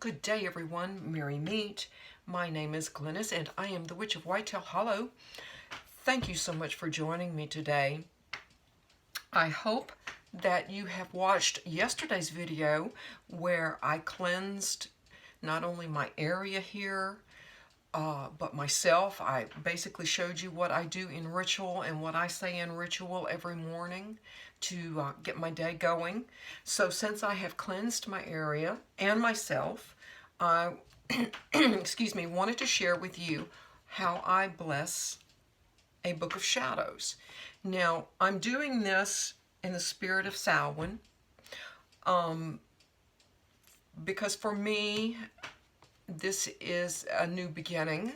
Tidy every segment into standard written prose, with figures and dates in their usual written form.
Good day, everyone. Merry meet. My name is Glennis, and I am the Witch of Whitetail Hollow. Thank you so much for joining me today. I hope that you have watched yesterday's video where I cleansed not only my area here, but myself. I basically showed you what I do in ritual and what I say in ritual every morning to get my day going. So since I have cleansed my area and myself, I excuse me, wanted to share with you how I bless a Book of Shadows. Now, I'm doing this in the spirit of Samhain, because for me, this is a new beginning,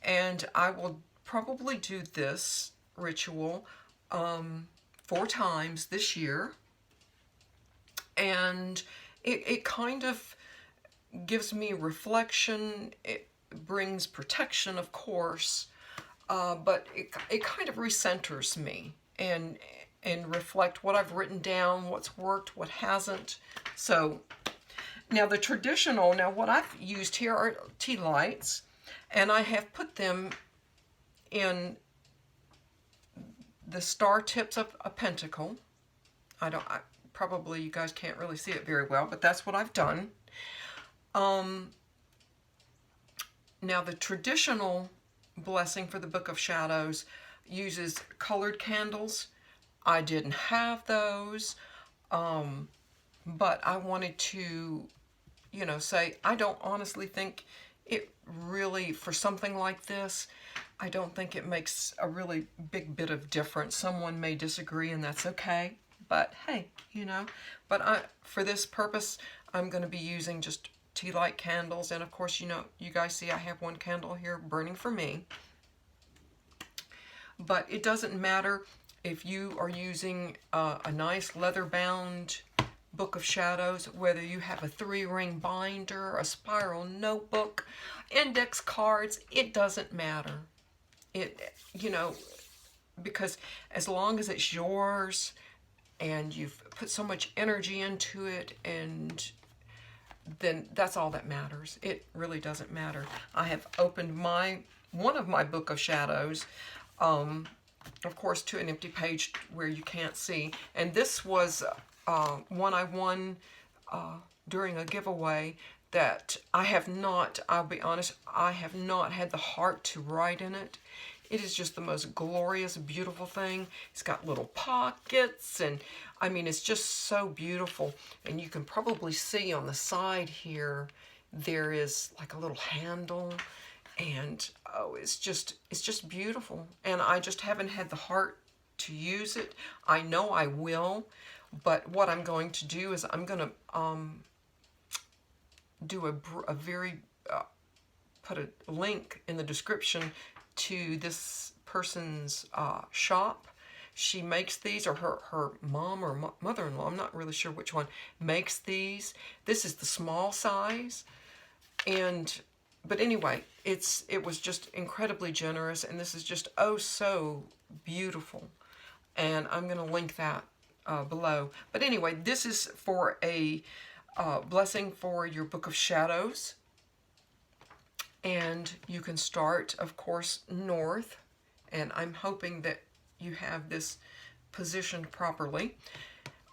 and I will probably do this ritual 4 times this year, and it kind of gives me reflection. It brings protection, of course, but it kind of recenters me and reflect what I've written down, what's worked, what hasn't. So now what I've used here are tea lights, and I have put them in the star tips of a pentacle. Probably you guys can't really see it very well, but that's what I've done. Now the traditional blessing for the Book of Shadows uses colored candles. I didn't have those, but I wanted to, say I don't honestly think it really, for something like this, I don't think it makes a really big bit of difference. Someone may disagree, and that's okay, but hey, but for this purpose, I'm going to be using just tea light candles, and of course, you guys see I have one candle here burning for me. But it doesn't matter if you are using a nice leather-bound Book of Shadows, whether you have a 3-ring binder, a spiral notebook, index cards, it doesn't matter. Because as long as it's yours and you've put so much energy into it, and then that's all that matters. It really doesn't matter. I have opened one of my Book of Shadows, of course, to an empty page where you can't see. And this was one I won during a giveaway that I'll be honest, I have not had the heart to write in it. It is just the most glorious, beautiful thing. It's got little pockets, and I mean, it's just so beautiful. And you can probably see on the side here, there is like a little handle, and it's just beautiful. And I just haven't had the heart to use it. I know I will, but what I'm going to do is I'm going to do put a link in the description to this person's shop. She makes these, or her mom or mother-in-law, I'm not really sure which one, makes these. This is the small size, but anyway, it was just incredibly generous, and this is just oh so beautiful, and I'm going to link that below. But anyway, this is for a blessing for your Book of Shadows, and you can start, of course, north, and I'm hoping that you have this positioned properly.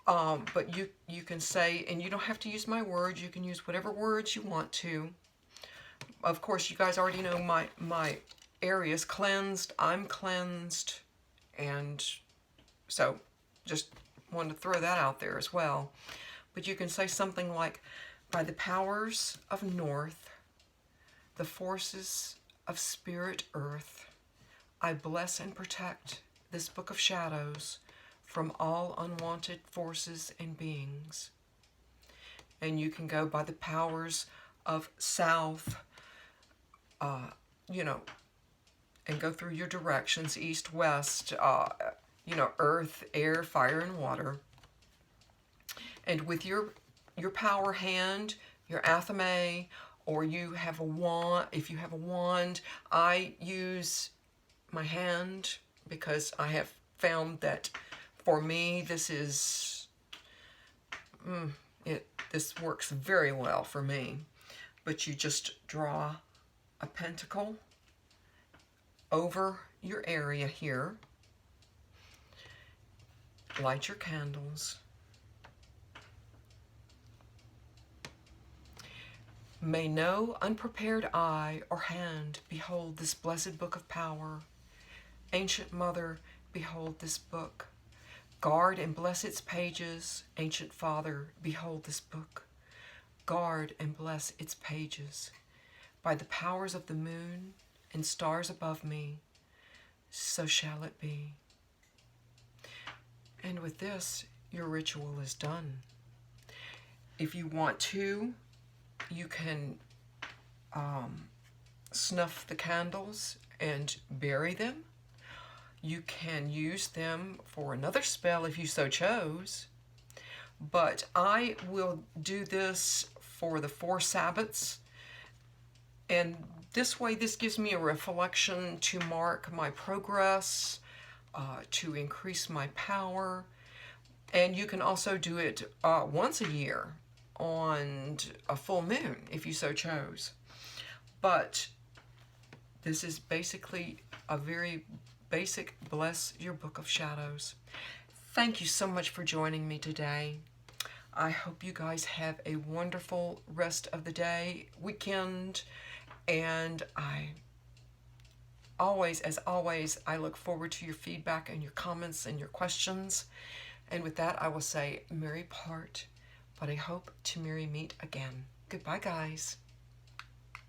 But you can say, and you don't have to use my words, you can use whatever words you want to. Of course, you guys already know my area is cleansed, I'm cleansed, and so just wanted to throw that out there as well. But you can say something like, by the powers of North, the forces of Spirit Earth, I bless and protect this Book of Shadows from all unwanted forces and beings. And you can go by the powers of South, and go through your directions, east, west, earth, air, fire, and water. And with your power hand, your athame, or you have a wand, if you have a wand, I use my hand because I have found that for me this is this works very well for me. but you just draw a pentacle over your area here, light your candles. May no unprepared eye or hand behold this blessed book of power. Ancient Mother, behold this book. Guard and bless its pages. Ancient Father, behold this book. Guard and bless its pages. By the powers of the moon and stars above me, so shall it be. And with this, your ritual is done. If you want to, you can snuff the candles and bury them. You can use them for another spell if you so chose. But I will do this for the 4 Sabbats. And this way, this gives me a reflection to mark my progress, to increase my power. And you can also do it once a year on a full moon if you so chose. But this is basically a very basic bless your book of shadows. Thank you so much for joining me today. I hope you guys have a wonderful rest of the day, weekend, and as always, I look forward to your feedback and your comments and your questions. And with that, I will say, merry part, but I hope to merry meet again. Goodbye, guys.